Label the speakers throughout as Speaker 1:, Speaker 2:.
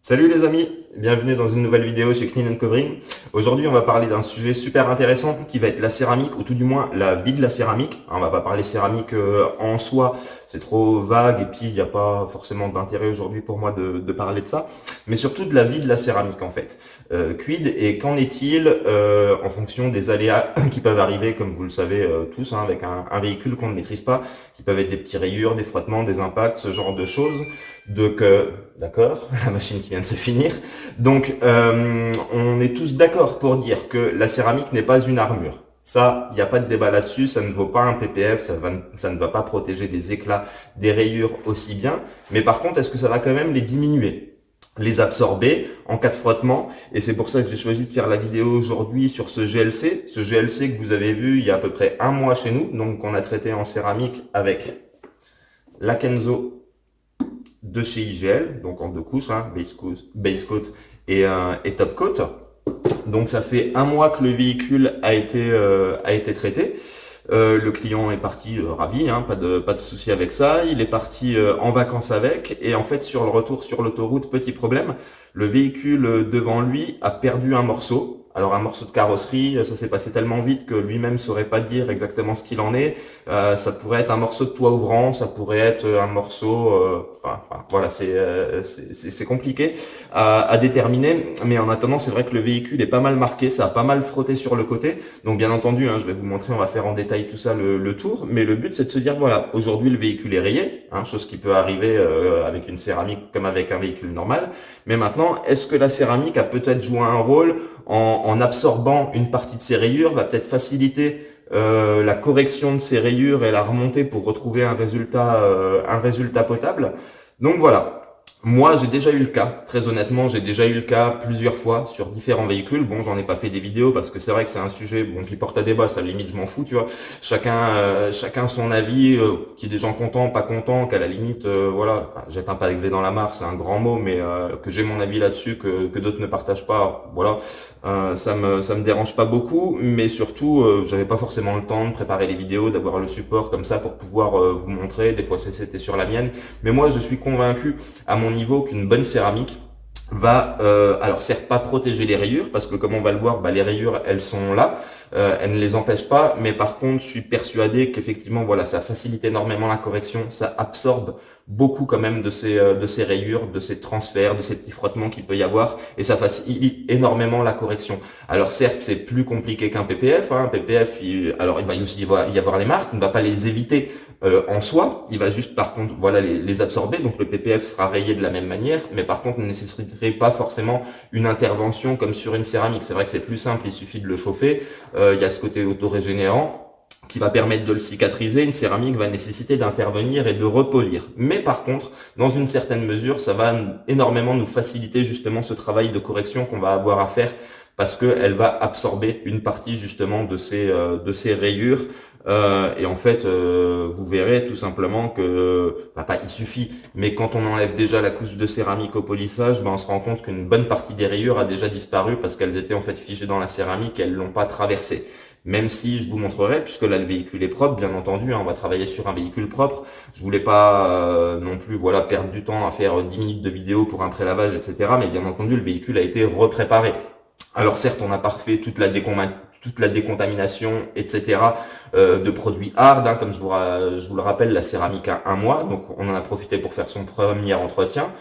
Speaker 1: Salut les amis, bienvenue dans une nouvelle vidéo chez Clean & Covering. Aujourd'hui on va parler d'un sujet super intéressant qui va être la céramique, ou tout du moins la vie de la céramique. On va pas parler céramique en soi, c'est trop vague et puis il n'y a pas forcément d'intérêt aujourd'hui pour moi de parler de ça, mais surtout de la vie de la céramique en fait. Quid et qu'en est-il en fonction des aléas qui peuvent arriver, comme vous le savez tous, avec un véhicule qu'on ne maîtrise pas, qui peuvent être des petits rayures, des frottements, des impacts, ce genre de choses. Donc, d'accord, la machine qui vient de se finir. Donc, on est tous d'accord pour dire que la céramique n'est pas une armure. Ça, il n'y a pas de débat là-dessus, ça ne vaut pas un PPF, ça ne va pas protéger des éclats, des rayures aussi bien. Mais par contre, est-ce que ça va quand même les diminuer, les absorber en cas de frottement? Et c'est pour ça que j'ai choisi de faire la vidéo aujourd'hui sur ce GLC. Ce GLC que vous avez vu il y a à peu près un mois chez nous, donc qu'on a traité en céramique avec la Kenzo de chez IGL, donc en deux couches, base coat et top coat. Donc ça fait un mois que le véhicule a été traité. Le client est parti ravi, pas de souci avec ça. Il est parti en vacances avec, et en fait sur le retour sur l'autoroute, petit problème, le véhicule devant lui a perdu un morceau. Alors un morceau de carrosserie, ça s'est passé tellement vite que lui-même saurait pas dire exactement ce qu'il en est. Ça pourrait être un morceau de toit ouvrant, ça pourrait être un morceau, voilà, c'est compliqué à déterminer. Mais en attendant, c'est vrai que le véhicule est pas mal marqué, ça a pas mal frotté sur le côté. Donc bien entendu, je vais vous montrer, on va faire en détail tout ça le tour. Mais le but c'est de se dire voilà, aujourd'hui le véhicule est rayé, chose qui peut arriver avec une céramique comme avec un véhicule normal. Mais maintenant, est-ce que la céramique a peut-être joué un rôle en absorbant une partie de ces rayures, va peut-être faciliter la correction de ces rayures et la remontée pour retrouver un résultat potable. Donc voilà. Moi, j'ai déjà eu le cas. Très honnêtement, j'ai déjà eu le cas plusieurs fois sur différents véhicules. Bon, j'en ai pas fait des vidéos parce que c'est vrai que c'est un sujet qui porte à débat. Ça, limite, je m'en fous, tu vois. Chacun son avis. Qu'il y ait des gens contents, pas contents, qu'à la limite, voilà. Enfin, jette un pavé dans la mare, c'est un grand mot, mais que j'ai mon avis là-dessus, que d'autres ne partagent pas. Voilà. Ça me dérange pas beaucoup, mais surtout, j'avais pas forcément le temps de préparer les vidéos, d'avoir le support comme ça pour pouvoir vous montrer. Des fois, c'était sur la mienne. Mais moi, je suis convaincu à mon niveau qu'une bonne céramique va, alors certes pas protéger les rayures, parce que comme on va le voir, les rayures elles sont là, elles ne les empêchent pas, mais par contre je suis persuadé qu'effectivement voilà, ça facilite énormément la correction, ça absorbe beaucoup quand même de ces rayures, de ces transferts, de ces petits frottements qu'il peut y avoir, et ça facilite énormément la correction. Alors certes c'est plus compliqué qu'un PPF, un PPF alors il va aussi y avoir les marques, on ne va pas les éviter en soi, il va juste par contre voilà les absorber, donc le PPF sera rayé de la même manière, mais par contre ne nécessiterait pas forcément une intervention comme sur une céramique. C'est vrai que c'est plus simple, il suffit de le chauffer, il y a ce côté auto-régénérant qui va permettre de le cicatriser. Une céramique va nécessiter d'intervenir et de repolir. Mais par contre, dans une certaine mesure, ça va énormément nous faciliter justement ce travail de correction qu'on va avoir à faire, parce qu'elle va absorber une partie justement de ces rayures. Et en fait, vous verrez tout simplement que, il suffit, mais quand on enlève déjà la couche de céramique au polissage, on se rend compte qu'une bonne partie des rayures a déjà disparu parce qu'elles étaient en fait figées dans la céramique et elles l'ont pas traversée. Même si je vous montrerai, puisque là le véhicule est propre, bien entendu, on va travailler sur un véhicule propre. Je voulais pas non plus perdre du temps à faire 10 minutes de vidéo pour un prélavage, etc. Mais bien entendu, le véhicule a été repréparé. Alors certes, on a pas refait toute la décontamination, etc. De produits hard, comme je vous le rappelle, la céramique a un mois, donc on en a profité pour faire son premier entretien.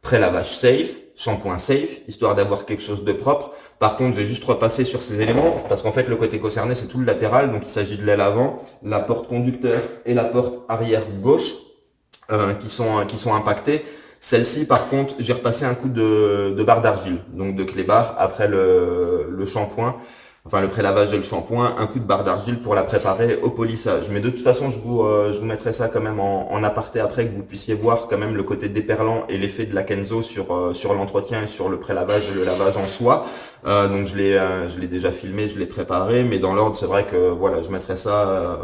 Speaker 1: Prélavage safe, shampoing safe, histoire d'avoir quelque chose de propre. Par contre, j'ai juste repassé sur ces éléments, parce qu'en fait, le côté concerné, c'est tout le latéral, donc il s'agit de l'aile avant, la porte conducteur et la porte arrière gauche, qui sont impactées. Celle-ci, par contre, j'ai repassé un coup de barre d'argile, donc de clé-barre, après le shampoing, enfin le prélavage et le shampoing, un coup de barre d'argile pour la préparer au polissage. Mais de toute façon, je vous mettrai ça quand même en aparté après, que vous puissiez voir quand même le côté déperlant et l'effet de la Kenzo sur l'entretien et sur le prélavage et le lavage en soi. Donc je l'ai déjà filmé, je l'ai préparé, mais dans l'ordre, c'est vrai que voilà, je mettrai ça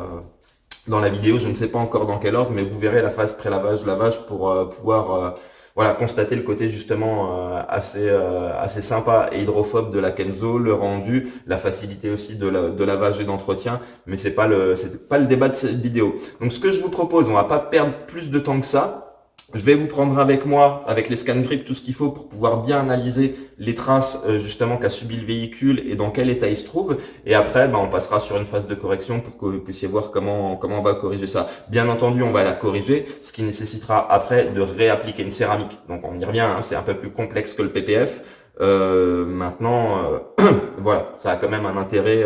Speaker 1: dans la vidéo. Je ne sais pas encore dans quel ordre, mais vous verrez la phase prélavage, lavage pour pouvoir voilà, constater le côté justement assez sympa et hydrophobe de la Kenzo, le rendu, la facilité aussi de lavage et d'entretien, mais c'est pas le débat de cette vidéo. Donc ce que je vous propose, on va pas perdre plus de temps que ça. Je vais vous prendre avec moi, avec les scan grip, tout ce qu'il faut pour pouvoir bien analyser les traces justement qu'a subi le véhicule et dans quel état il se trouve. Et après, on passera sur une phase de correction pour que vous puissiez voir comment on va corriger ça. Bien entendu, on va la corriger, ce qui nécessitera après de réappliquer une céramique. Donc on y revient, hein, c'est un peu plus complexe que le PPF. Maintenant, voilà, ça a quand même un intérêt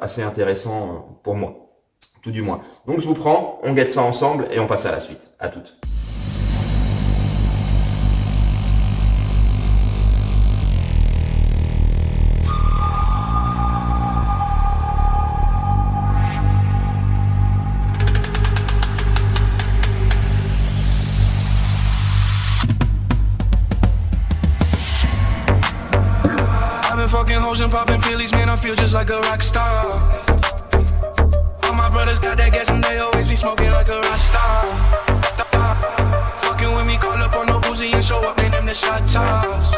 Speaker 1: assez intéressant pour moi. Tout du moins. Donc je vous prends, on guette ça ensemble et on passe à la suite. À toutes.
Speaker 2: I've been fucking hoes and popping pillies, man, I feel just like a rock star. All my brothers got that gas and they always be smoking like a rock star. Fucking with me, call up on no Uzi and show up in them the shot toss.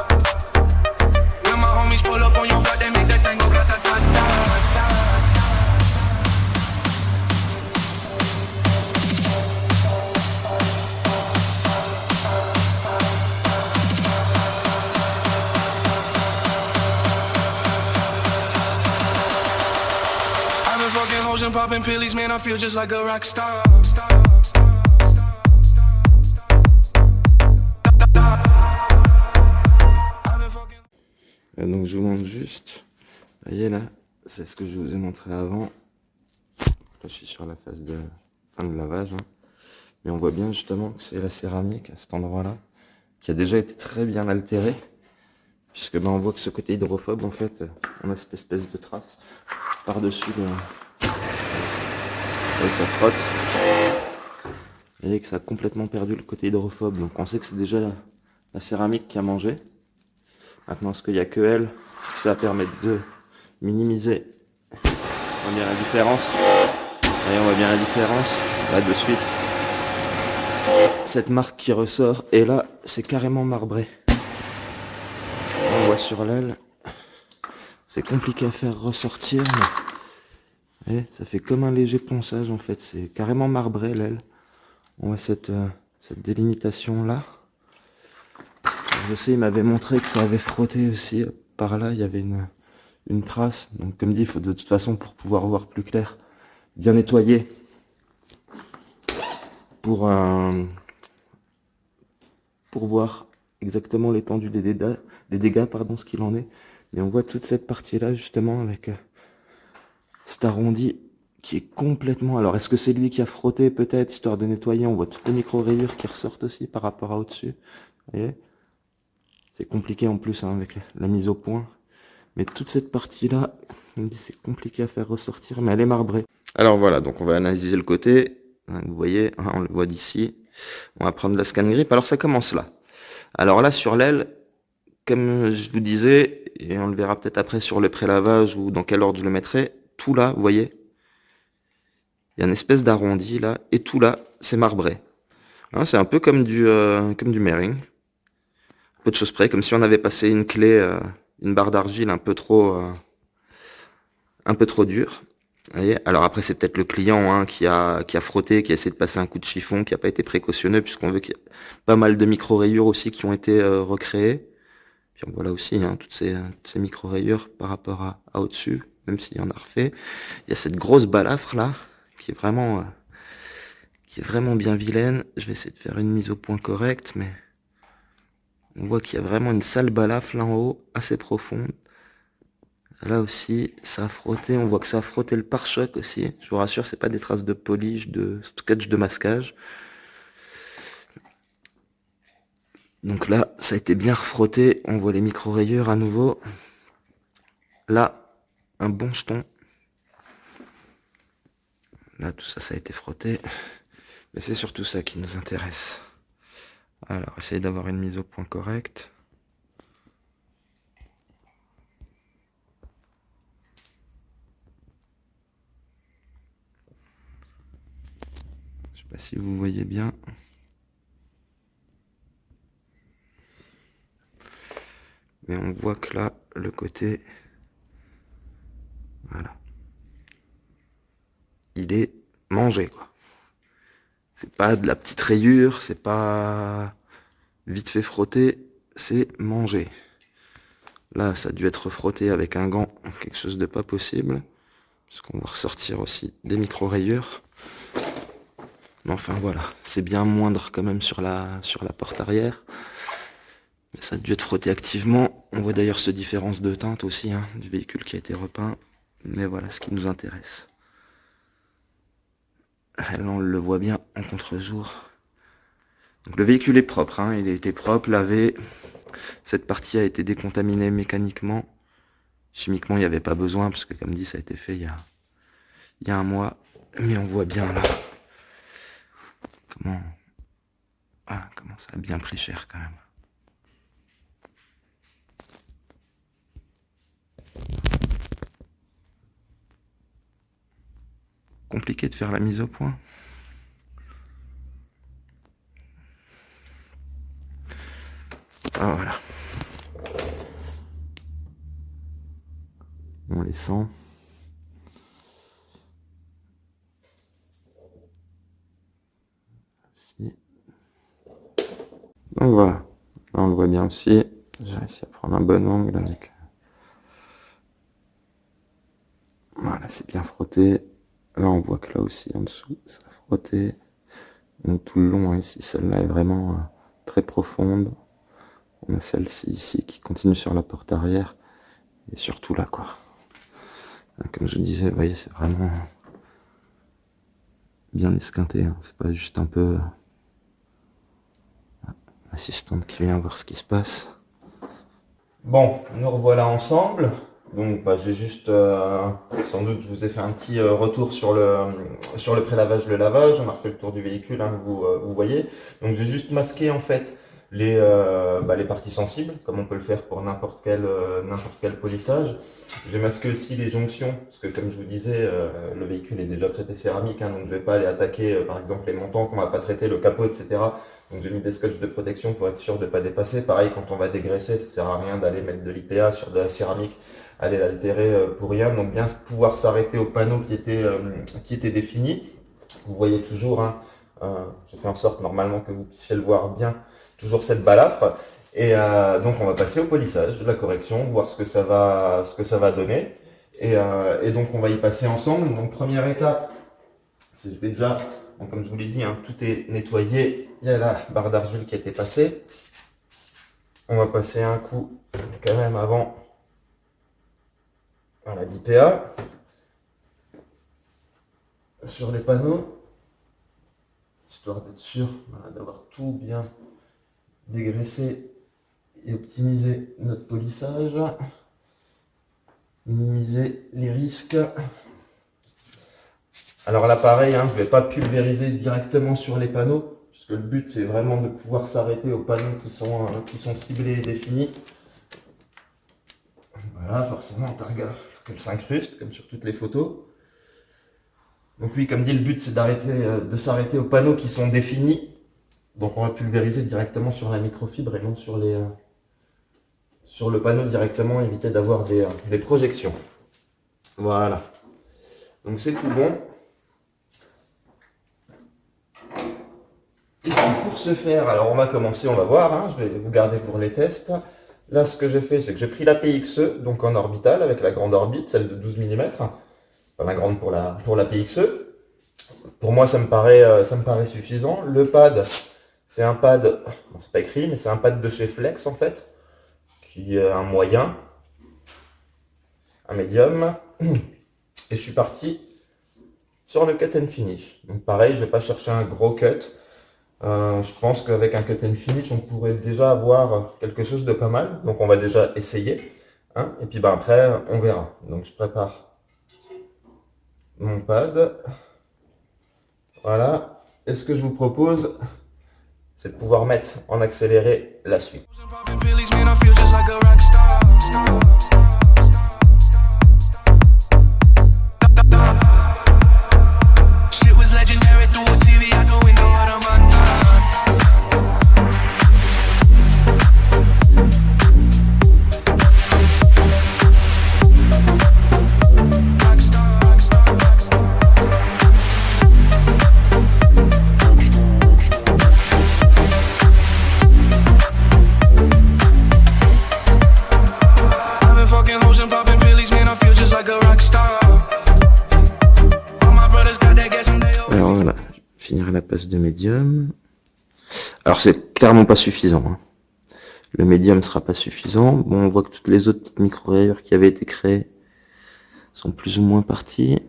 Speaker 2: When my homies pull up on your block, they make that thing go grata-ta-ta. I've been fucking hoes and popping pillies, man, I feel just like a rock star.
Speaker 1: Donc je vous montre juste, vous voyez là, c'est ce que je vous ai montré avant. Là je suis sur la phase de fin de lavage, hein. Mais on voit bien justement que c'est la céramique à cet endroit là qui a déjà été très bien altérée, puisque on voit que ce côté hydrophobe, en fait, on a cette espèce de trace par dessus ça frotte. Vous voyez que ça a complètement perdu le côté hydrophobe, donc on sait que c'est déjà la céramique qui a mangé. Maintenant, ce qu'il n'y a que elle, ça va permettre de minimiser, on voit bien la différence. Voyez, on voit bien la différence, là de suite. Cette marque qui ressort, et là, c'est carrément marbré. On voit sur l'aile, c'est compliqué à faire ressortir, mais voyez, ça fait comme un léger ponçage en fait, c'est carrément marbré l'aile. On voit cette délimitation là. Je sais, il m'avait montré que ça avait frotté aussi. Par là, il y avait une trace. Donc, comme dit, il faut de toute façon, pour pouvoir voir plus clair, bien nettoyer pour voir exactement l'étendue des dégâts, pardon, ce qu'il en est. Mais on voit toute cette partie-là, justement, avec cet arrondi qui est complètement... Alors, est-ce que c'est lui qui a frotté, peut-être, histoire de nettoyer? On voit toutes les micro-rayures qui ressortent aussi par rapport à au-dessus. Vous voyez? C'est compliqué en plus, hein, avec la mise au point. Mais toute cette partie-là, on me dit c'est compliqué à faire ressortir, mais elle est marbrée. Alors voilà, donc on va analyser le côté. Vous voyez, hein, on le voit d'ici. On va prendre la scan grip. Alors ça commence là. Alors là, sur l'aile, comme je vous disais, et on le verra peut-être après sur le pré-lavage ou dans quel ordre je le mettrai, tout là, vous voyez, il y a une espèce d'arrondi là, et tout là, c'est marbré. Hein, c'est un peu comme du Mering. Peu de choses près, comme si on avait passé une clé, une barre d'argile un peu trop dure. Vous voyez, alors après c'est peut-être le client, hein, qui a frotté, qui a essayé de passer un coup de chiffon, qui n'a pas été précautionneux, puisqu'on veut qu'il y ait pas mal de micro-rayures aussi qui ont été recréées. Puis on voit là aussi, hein, toutes ces micro-rayures par rapport à au-dessus, même s'il y en a refait. Il y a cette grosse balafre là, qui est vraiment bien vilaine. Je vais essayer de faire une mise au point correcte, mais on voit qu'il y a vraiment une sale balafre là en haut, assez profonde. Là aussi, ça a frotté, on voit que ça a frotté le pare-choc aussi. Je vous rassure, c'est pas des traces de polish, de sketch de masquage. Donc là, ça a été bien refrotté, on voit les micro-rayures à nouveau. Là, un bon jeton. Là, tout ça, ça a été frotté. Mais c'est surtout ça qui nous intéresse. Alors, essayez d'avoir une mise au point correcte. Je sais pas si vous voyez bien. Mais on voit que là, le côté, voilà, il est mangé, quoi. C'est pas de la petite rayure, c'est pas vite fait frotter, c'est mangé. Là, ça a dû être frotté avec un gant, quelque chose de pas possible, puisqu'on va ressortir aussi des micro-rayures. Mais enfin voilà, c'est bien moindre quand même sur la porte arrière. Mais ça a dû être frotté activement. On voit d'ailleurs cette différence de teinte aussi, hein, du véhicule qui a été repeint. Mais voilà ce qui nous intéresse. Là, on le voit bien en contre-jour. Donc le véhicule est propre, hein, il a été propre, lavé. Cette partie a été décontaminée mécaniquement. Chimiquement, il n'y avait pas besoin, parce que comme dit, ça a été fait il y a un mois. Mais on voit bien là comment ça a bien pris cher quand même. Compliqué de faire la mise au point. Ah voilà. On les sent. Donc voilà. Là on le voit bien aussi. J'ai réussi à prendre un bon angle avec. Voilà, c'est bien frotté. Là on voit que là aussi en dessous, ça a frotté. Donc tout le long, hein, ici, celle-là est vraiment très profonde. On a celle-ci ici qui continue sur la porte arrière. Et surtout là, quoi. Comme je disais, vous voyez, c'est vraiment bien esquinté. Hein. C'est pas juste un peu assistante qui vient voir ce qui se passe. Bon, nous revoilà ensemble. Donc j'ai juste, sans doute je vous ai fait un petit retour sur le prélavage, le lavage. On a refait le tour du véhicule, hein, vous voyez. Donc j'ai juste masqué en fait les parties sensibles, comme on peut le faire pour n'importe quel polissage. J'ai masqué aussi les jonctions, parce que comme je vous disais, le véhicule est déjà traité céramique, hein, donc je ne vais pas aller attaquer par exemple les montants qu'on va pas traiter, le capot, etc. Donc j'ai mis des scotch de protection pour être sûr de ne pas dépasser. Pareil, quand on va dégraisser, ça sert à rien d'aller mettre de l'IPA sur de la céramique, aller l'altérer pour rien. Donc bien pouvoir s'arrêter au panneau qui était défini. Vous voyez toujours, hein, j'ai fait en sorte normalement que vous puissiez le voir bien, toujours cette balafre. Et donc on va passer au polissage, la correction, voir ce que ça va donner. Et donc on va y passer ensemble. Donc première étape, c'est je vais déjà, donc, comme je vous l'ai dit, hein, tout est nettoyé. Il y a la barre d'argile qui a été passée. On va passer un coup quand même avant à la d'IPA sur les panneaux, histoire d'être sûr d'avoir tout bien dégraissé et optimiser notre polissage, minimiser les risques. Alors là pareil, hein, je ne vais pas pulvériser directement sur les panneaux, puisque le but c'est vraiment de pouvoir s'arrêter aux panneaux qui sont ciblés et définis. Voilà, forcément on regarde qu'elle s'incruste, comme sur toutes les photos. Donc oui, comme dit, le but c'est de s'arrêter aux panneaux qui sont définis. Donc on va pulvériser directement sur la microfibre et non sur le panneau directement, éviter d'avoir des projections. Voilà. Donc c'est tout bon. Et pour ce faire, alors on va commencer, on va voir, hein, je vais vous garder pour les tests. Là ce que j'ai fait, c'est que j'ai pris la PXE, donc en orbital, avec la grande orbite, celle de 12 mm. Pas la grande pour la PXE. Pour moi ça me paraît suffisant. Le pad, c'est un pad, bon, c'est pas écrit, mais c'est un pad de chez Flex en fait, qui est un moyen, un médium. Et je suis parti sur le cut and finish. Donc pareil, je ne vais pas chercher un gros cut. Je pense qu'avec un cut and finish, on pourrait déjà avoir quelque chose de pas mal. Donc on va déjà essayer. Hein, et puis après, on verra. Donc je prépare mon pad. Voilà. Et ce que je vous propose, c'est de pouvoir mettre en accéléré la suite. passe de médium. Alors c'est clairement pas suffisant, hein. Le médium sera pas suffisant. Bon, on voit que toutes les autres petites micro-rayures qui avaient été créées sont plus ou moins parties.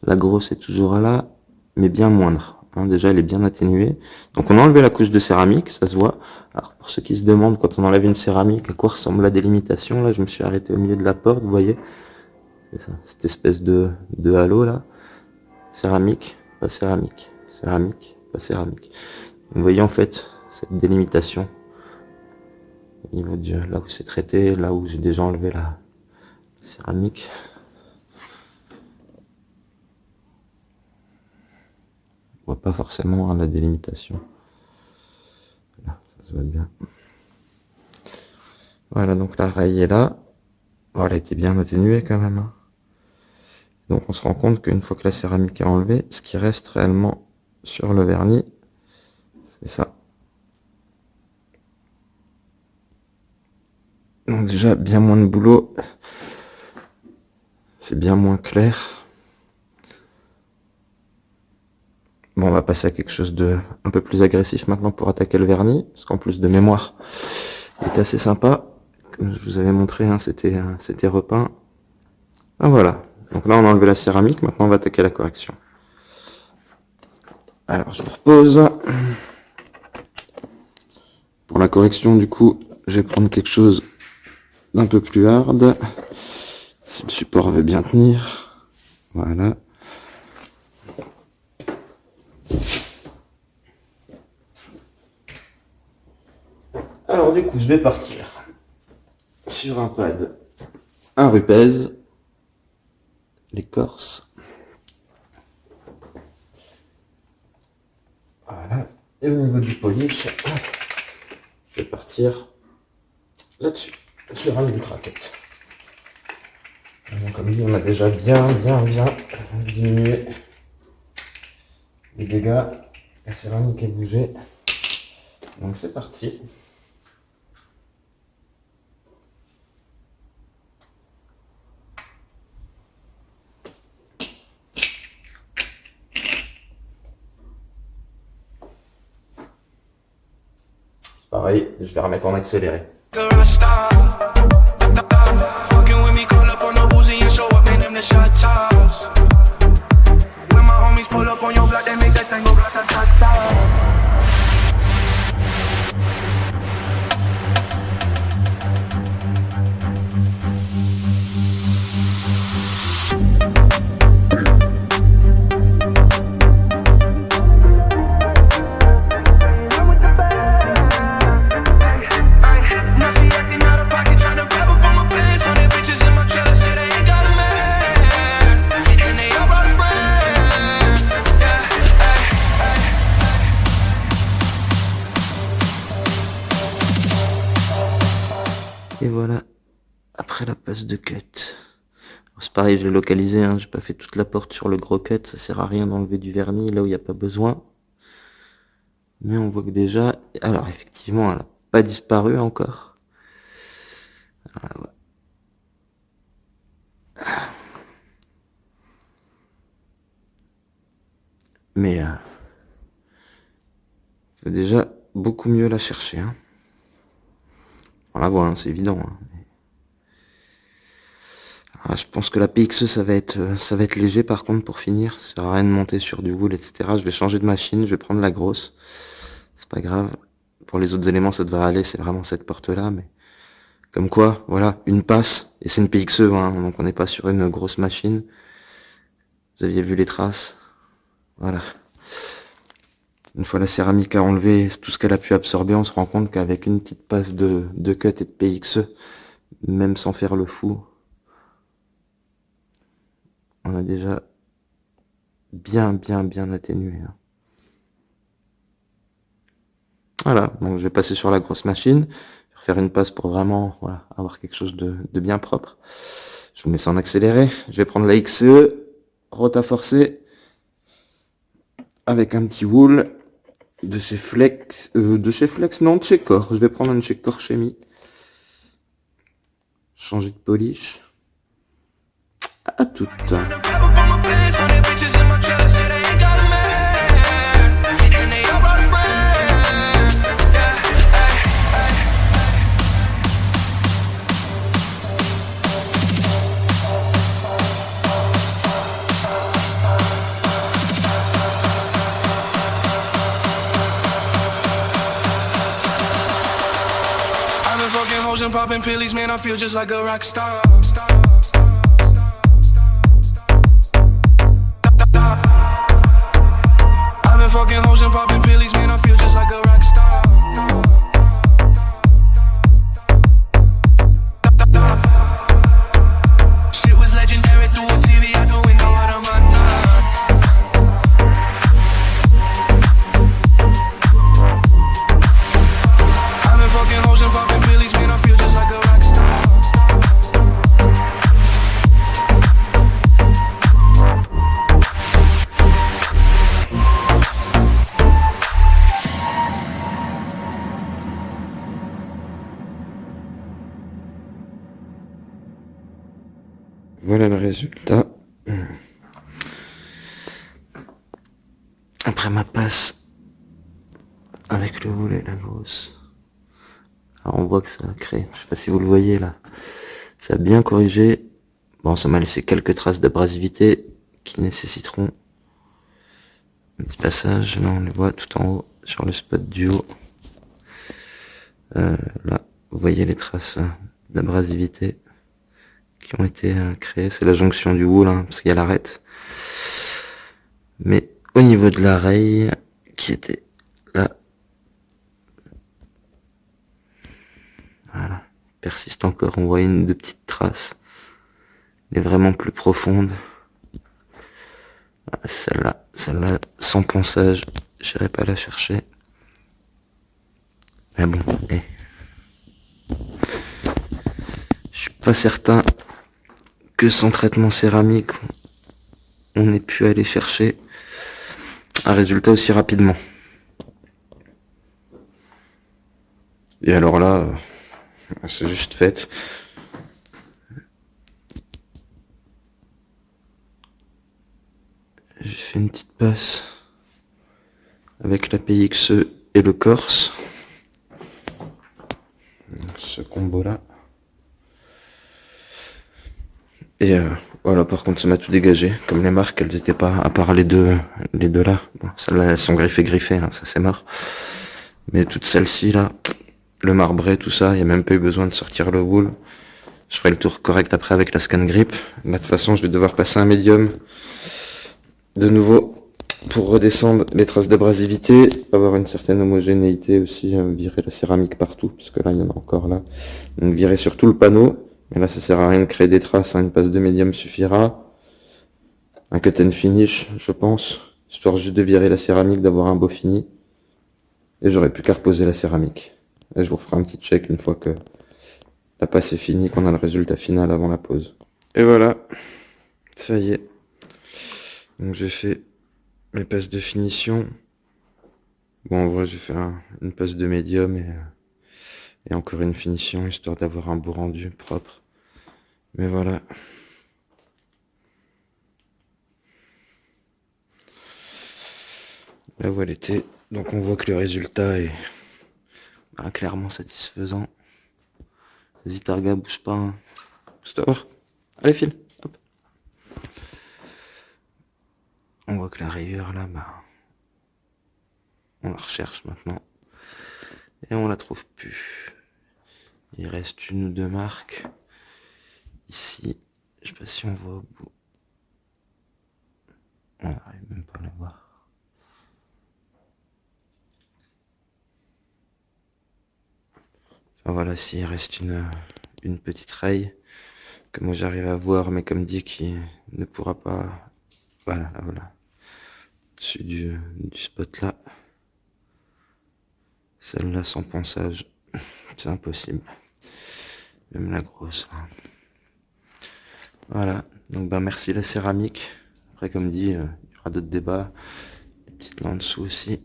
Speaker 1: La grosse est toujours là, mais bien moindre. Hein, déjà, elle est bien atténuée. Donc on a enlevé la couche de céramique, ça se voit. Alors pour ceux qui se demandent quand on enlève une céramique à quoi ressemble la délimitation, là je me suis arrêté au milieu de la porte, vous voyez. C'est ça, cette espèce de halo là. Céramique, pas céramique. Céramique, pas céramique. Vous voyez en fait cette délimitation. Au niveau de là où c'est traité, là où j'ai déjà enlevé la céramique. On voit pas forcément la délimitation. Là, ça se voit bien. Voilà, donc la raille est là. Bon, elle a été bien atténuée quand même, hein. Donc on se rend compte qu'une fois que la céramique est enlevée, ce qui reste réellement sur le vernis, c'est ça. Donc déjà bien moins de boulot, c'est bien moins clair. Bon, on va passer à quelque chose de un peu plus agressif maintenant pour attaquer le vernis, parce qu'en plus de mémoire, il était assez sympa. Comme je vous avais montré, hein, c'était repeint. Ah voilà. Donc là on a enlevé la céramique, maintenant on va attaquer la correction. Alors je vous repose. Pour la correction du coup, je vais prendre quelque chose d'un peu plus hard, si le support veut bien tenir. Voilà. Alors du coup, je vais partir sur un pad, un Rupes, l'écorce. Voilà. Et au niveau du polish, je vais partir là-dessus, sur un ultra-cut. Comme dit, on a déjà bien diminué les dégâts. La céramique est bougée. Donc c'est parti. Pareil, je vais remettre en accéléré. Et voilà, après la passe de cut. C'est pareil, je l'ai localisé, hein, j'ai pas fait toute la porte sur le gros cut, ça sert à rien d'enlever du vernis là où il n'y a pas besoin. Mais on voit que déjà, alors effectivement, elle n'a pas disparu encore. Alors, ouais. Mais faut déjà beaucoup mieux la chercher, hein. On la voit, hein, c'est évident, hein. Alors, je pense que la PXE ça va être léger par contre pour finir. Ça sert à rien de monter sur du wool, etc. Je vais changer de machine, je vais prendre la grosse. C'est pas grave. Pour les autres éléments ça devrait aller, c'est vraiment cette porte là, mais comme quoi, voilà, une passe, et c'est une PXE, hein, donc on n'est pas sur une grosse machine. Vous aviez vu les traces. Voilà. Une fois la céramique à enlever, tout ce qu'elle a pu absorber, on se rend compte qu'avec une petite passe de cut et de PXE, même sans faire le fou, on a déjà bien atténué, hein. Voilà, donc je vais passer sur la grosse machine, je vais faire une passe pour vraiment voilà, avoir quelque chose de bien propre. Je vous mets ça en accéléré, je vais prendre la XE, rota forcée, avec un petit wool de chez Flex, non, de chez Core. Je vais prendre un de chez Core Chemie. Changer de polish. À toutes.
Speaker 2: and popping pillies, man, I feel just like a rock star. I've been fucking hoes and popping pillies, man, I feel just like a rock star. Shit was legendary through a TV out the window out of my mind. I've been fucking hoes and popping pillies, man, I feel just like a rock star.
Speaker 1: Voilà le résultat. Après ma passe avec le houle et la grosse. Alors on voit que ça a créé, je sais pas si vous le voyez là, ça a bien corrigé. Bon, ça m'a laissé quelques traces d'abrasivité qui nécessiteront un petit passage. Là on les voit tout en haut sur le spot du haut. Là vous voyez les traces d'abrasivité qui ont été créées. C'est la jonction du houle, hein, parce qu'il y a l'arête. Mais au niveau de la raye qui était là, voilà, persiste encore. On voit une de petites traces. Elle est vraiment plus profonde. Celle-là, sans ponçage, j'irai pas la chercher. Mais bon, je suis pas certain que sans traitement céramique, on ait pu aller chercher un résultat aussi rapidement. Et alors là, c'est juste fait. J'ai fait une petite passe avec la PXE et le Corse. Ce combo là. Et voilà, par contre ça m'a tout dégagé. Comme les marques, elles étaient pas, à part les deux là. Bon, celles-là elles sont griffées, hein, ça c'est mort. Mais toutes celles-ci là, le marbré, tout ça, il n'y a même pas eu besoin de sortir le wool. Je ferai le tour correct après avec la scan grip. Là, de toute façon, je vais devoir passer un médium de nouveau pour redescendre les traces d'abrasivité, avoir une certaine homogénéité aussi, virer la céramique partout, parce que là, il y en a encore là. Donc virer sur tout le panneau. Mais là, ça sert à rien de créer des traces, hein. Une passe de médium suffira. Un cut and finish, je pense, histoire juste de virer la céramique, d'avoir un beau fini. Et j'aurais plus qu'à reposer la céramique. Et je vous referai un petit check une fois que la passe est finie, qu'on a le résultat final avant la pause. Et voilà, ça y est. Donc j'ai fait mes passes de finition. Bon, en vrai, j'ai fait une passe de médium et encore une finition, histoire d'avoir un beau rendu propre. Mais voilà. Là où elle était. Donc on voit que le résultat est clairement satisfaisant. Vas-y Targa, bouge pas. Hein. Stop. Allez, file. Hop. On voit que la rayure là, on la recherche maintenant. Et on la trouve plus. Il reste une ou deux marques. Ici, je sais pas si on voit au bout. On n'arrive même pas à la voir. Enfin voilà, s'il reste une petite raye que moi j'arrive à voir, mais comme dit, qui ne pourra pas. Voilà, voilà. Dessus du spot là. Celle-là sans ponçage, c'est impossible. Même la grosse. Là. Voilà, donc merci la céramique. Après comme dit, il y aura d'autres débats. Les petites là en dessous aussi.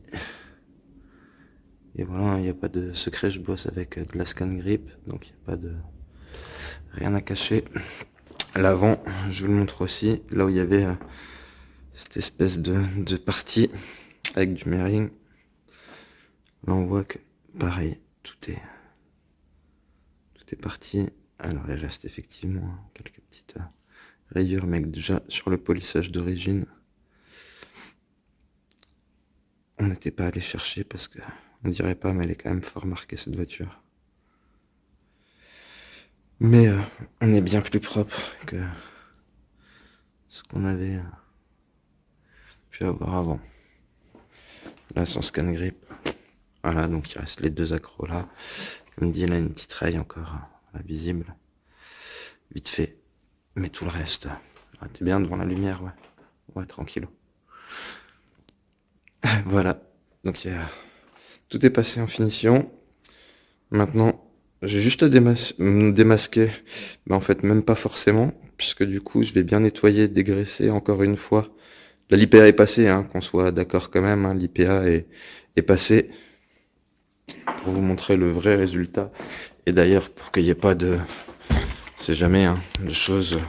Speaker 1: Et voilà, il n'y a pas de secret, je bosse avec de la scan grip, donc il n'y a pas de rien à cacher. L'avant, je vous le montre aussi, là où il y avait cette espèce de partie avec du merring. Là on voit que pareil, tout est parti. Alors il reste effectivement quelques petites rayures, mais déjà sur le polissage d'origine, on n'était pas allé chercher parce que on dirait pas, mais elle est quand même fort marquée cette voiture. Mais on est bien plus propre que ce qu'on avait pu avoir avant. Là, son scan grip. Voilà, donc il reste les deux accros là. Comme dit, là, une petite raille encore visible. Vite fait. Mais tout le reste, t'es bien devant la lumière, ouais. Ouais, tranquille. Voilà. Donc tout est passé en finition. Maintenant, j'ai juste à démasquer. Mais en fait, même pas forcément. Puisque du coup, je vais bien nettoyer, dégraisser encore une fois. La l'IPA est passée, hein, qu'on soit d'accord quand même. Hein, l'IPA est passée. Pour vous montrer le vrai résultat. Et d'ailleurs, pour qu'il n'y ait pas de... C'est jamais, hein, de choses...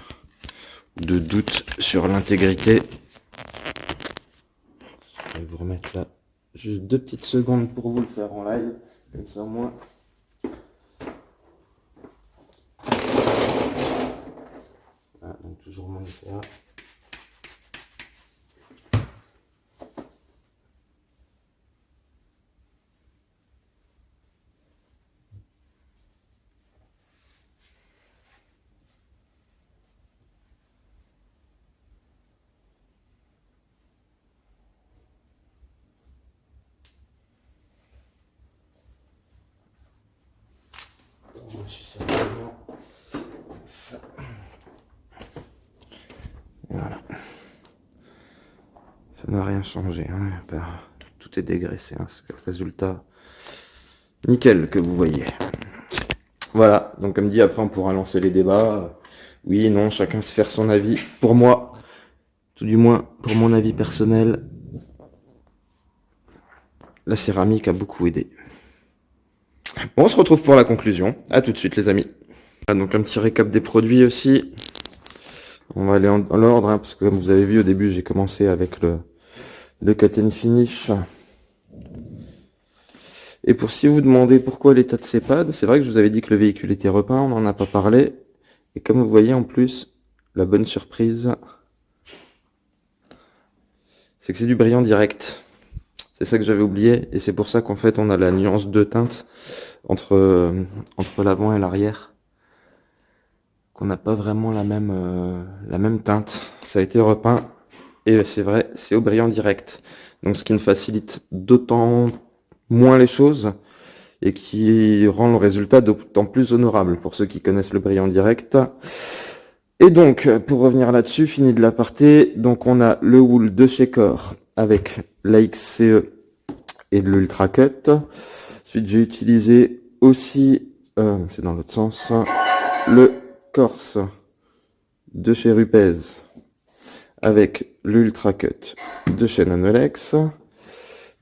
Speaker 1: de doute sur l'intégrité. Je vais vous remettre là juste 2 petites secondes pour vous le faire en live, comme ça au moins. Voilà, donc toujours mon IPA. Je me suis certainement ça. Voilà. Ça n'a rien changé. Hein. Tout est dégraissé. Hein. C'est le résultat nickel que vous voyez. Voilà. Donc comme dit, après on pourra lancer les débats. Oui, non, chacun se faire son avis. Pour moi, tout du moins pour mon avis personnel, la céramique a beaucoup aidé. Bon, on se retrouve pour la conclusion. À tout de suite les amis. Donc un petit récap des produits aussi. On va aller dans l'ordre, hein, parce que comme vous avez vu au début, j'ai commencé avec le cut and finish. Et pour si vous demandez pourquoi l'état de ces pads, c'est vrai que je vous avais dit que le véhicule était repeint, on n'en a pas parlé. Et comme vous voyez en plus, la bonne surprise, c'est que c'est du brillant direct. C'est ça que j'avais oublié, et c'est pour ça qu'en fait on a la nuance de teinte entre l'avant et l'arrière. Qu'on n'a pas vraiment la même teinte. Ça a été repeint, et c'est vrai, c'est au brillant direct. Donc ce qui ne facilite d'autant moins les choses, et qui rend le résultat d'autant plus honorable pour ceux qui connaissent le brillant direct. Et donc, pour revenir là-dessus, fini de l'aparté, donc on a le wool de chez Core avec la XCE et de l'Ultra Cut. Ensuite, j'ai utilisé aussi, c'est dans l'autre sens, le Corse de chez Rupez avec l'Ultra Cut de chez Nanolex.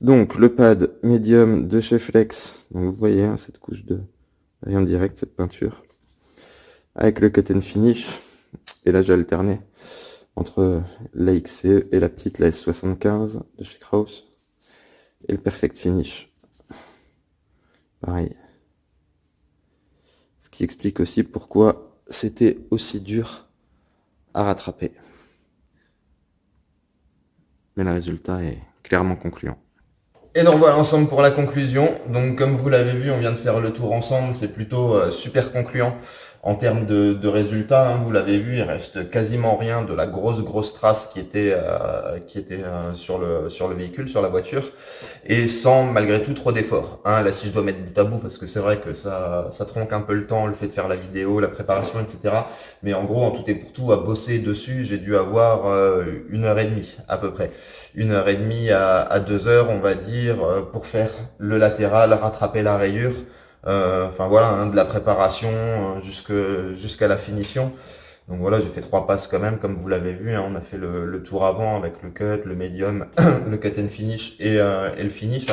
Speaker 1: Donc, le pad médium de chez Flex. Donc, vous voyez, hein, cette couche de rien direct, cette peinture. Avec le cut and finish. Et là, j'ai alterné entre la XCE et la petite, la S75 de chez Kraus. Et le Perfect Finish. Pareil. Ce qui explique aussi pourquoi c'était aussi dur à rattraper. Mais le résultat est clairement concluant. Et nous revoilà ensemble pour la conclusion. Donc comme vous l'avez vu, on vient de faire le tour ensemble, c'est plutôt super concluant en termes de résultats. Hein. Vous l'avez vu, il reste quasiment rien de la grosse trace qui était sur le véhicule, sur la voiture, et sans malgré tout trop d'efforts. Hein. Là, si je dois mettre bout à bout, parce que c'est vrai que ça tronque un peu le temps, le fait de faire la vidéo, la préparation, etc. Mais en gros, en tout et pour tout, à bosser dessus, j'ai dû avoir 1h30 à peu près. 1h30 à 2h, on va dire, pour faire le latéral, rattraper la rayure. Enfin voilà, hein, de la préparation jusqu'à la finition. Donc voilà, j'ai fait 3 passes quand même, comme vous l'avez vu. Hein, on a fait le tour avant avec le cut, le medium, le cut and finish et le finish.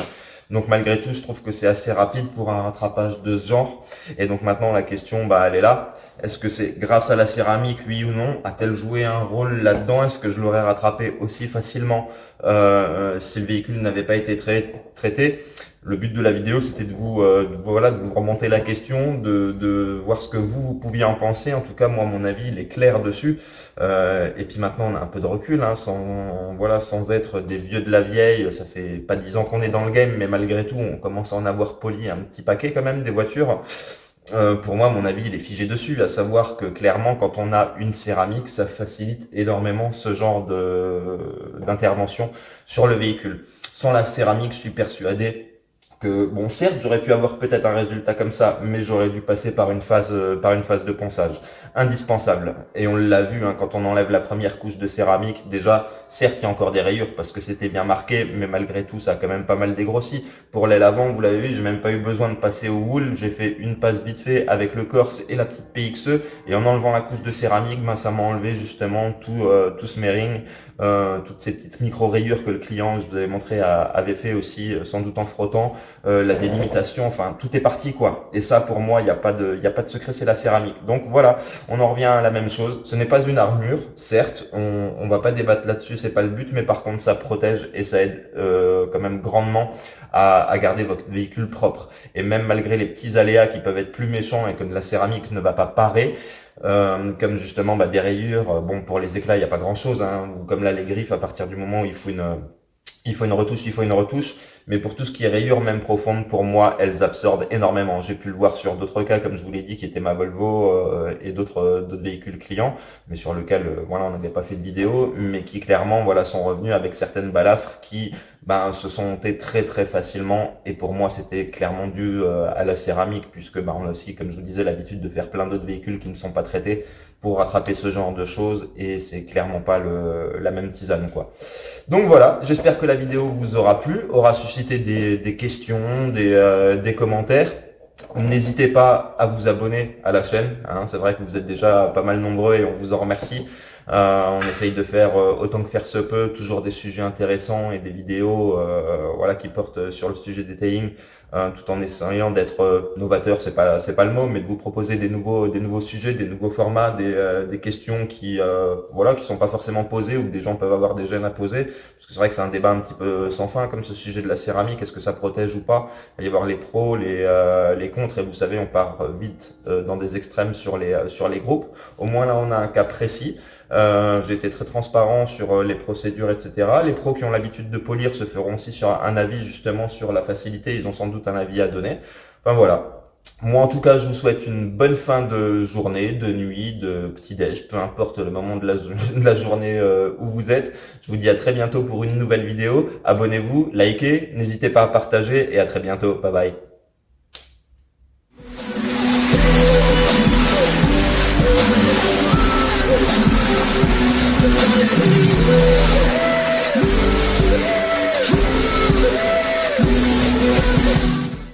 Speaker 1: Donc malgré tout, je trouve que c'est assez rapide pour un rattrapage de ce genre. Et donc maintenant, la question, elle est là. Est-ce que c'est grâce à la céramique, oui ou non? A-t-elle joué un rôle là-dedans? Est-ce que je l'aurais rattrapé aussi facilement si le véhicule n'avait pas été traité? Le but de la vidéo, c'était de vous remonter la question, de voir ce que vous pouviez en penser. En tout cas, moi, mon avis, il est clair dessus. Et puis maintenant, on a un peu de recul, hein, sans être des vieux de la vieille. Ça fait pas 10 ans qu'on est dans le game, mais malgré tout, on commence à en avoir poli un petit paquet quand même des voitures. Pour moi, mon avis, il est figé dessus, à savoir que clairement, quand on a une céramique, ça facilite énormément ce genre d'intervention sur le véhicule. Sans la céramique, je suis persuadé que, bon, certes, j'aurais pu avoir peut-être un résultat comme ça, mais j'aurais dû passer par une phase de ponçage. Indispensable. Et on l'a vu, hein, quand on enlève la première couche de céramique, déjà, certes, il y a encore des rayures parce que c'était bien marqué, mais malgré tout, ça a quand même pas mal dégrossi. Pour l'aile avant, vous l'avez vu, j'ai même pas eu besoin de passer au wool. J'ai fait une passe vite fait avec le Corse et la petite PXE. Et en enlevant la couche de céramique, ben, ça m'a enlevé justement tout ce merring, toutes ces petites micro-rayures que le client, je vous avais montré, avait fait aussi, sans doute en frottant, la délimitation, enfin, tout est parti, quoi. Et ça, pour moi, il n'y a pas de secret, c'est la céramique. Donc voilà, on en revient à la même chose. Ce n'est pas une armure, certes, on va pas débattre là-dessus, c'est pas le but, mais par contre, ça protège et ça aide quand même grandement à garder votre véhicule propre. Et même malgré les petits aléas qui peuvent être plus méchants et que la céramique ne va pas parer, comme justement des rayures, bon, pour les éclats, il n'y a pas grand-chose, hein, ou comme là, les griffes, à partir du moment où il faut une retouche. Mais pour tout ce qui est rayures, même profondes, pour moi, elles absorbent énormément. J'ai pu le voir sur d'autres cas, comme je vous l'ai dit, qui était ma Volvo et d'autres véhicules clients, mais sur lequel, voilà, on n'avait pas fait de vidéo, mais qui clairement, voilà, sont revenus avec certaines balafres qui, se sont montées très très facilement. Et pour moi, c'était clairement dû à la céramique, puisque, on a aussi, comme je vous disais, l'habitude de faire plein d'autres véhicules qui ne sont pas traités pour rattraper ce genre de choses, et c'est clairement pas la même tisane, quoi. Donc voilà, j'espère que la vidéo vous aura plu, aura suscité des questions, des commentaires. N'hésitez pas à vous abonner à la chaîne, hein, c'est vrai que vous êtes déjà pas mal nombreux et on vous en remercie. On essaye de faire autant que faire se peut, toujours des sujets intéressants et des vidéos voilà, qui portent sur le sujet detailing, tout en essayant d'être novateur, c'est pas le mot, mais de vous proposer des nouveaux sujets, des nouveaux formats, des questions qui voilà, qui sont pas forcément posées ou que des gens peuvent avoir des gênes à poser, parce que c'est vrai que c'est un débat un petit peu sans fin comme ce sujet de la céramique, est-ce que ça protège ou pas? Il va y avoir les pros, les contres, et vous savez, on part vite dans des extrêmes sur les groupes. Au moins là, on a un cas précis. J'ai été très transparent sur les procédures, etc. Les pros qui ont l'habitude de polir se feront aussi sur un avis justement sur la facilité. Ils ont sans doute un avis à donner. Enfin voilà. Moi en tout cas, je vous souhaite une bonne fin de journée, de nuit, de petit-déj, peu importe le moment de la journée où vous êtes. Je vous dis à très bientôt pour une nouvelle vidéo. Abonnez-vous, likez, n'hésitez pas à partager et à très bientôt. Bye bye.
Speaker 2: Yeah.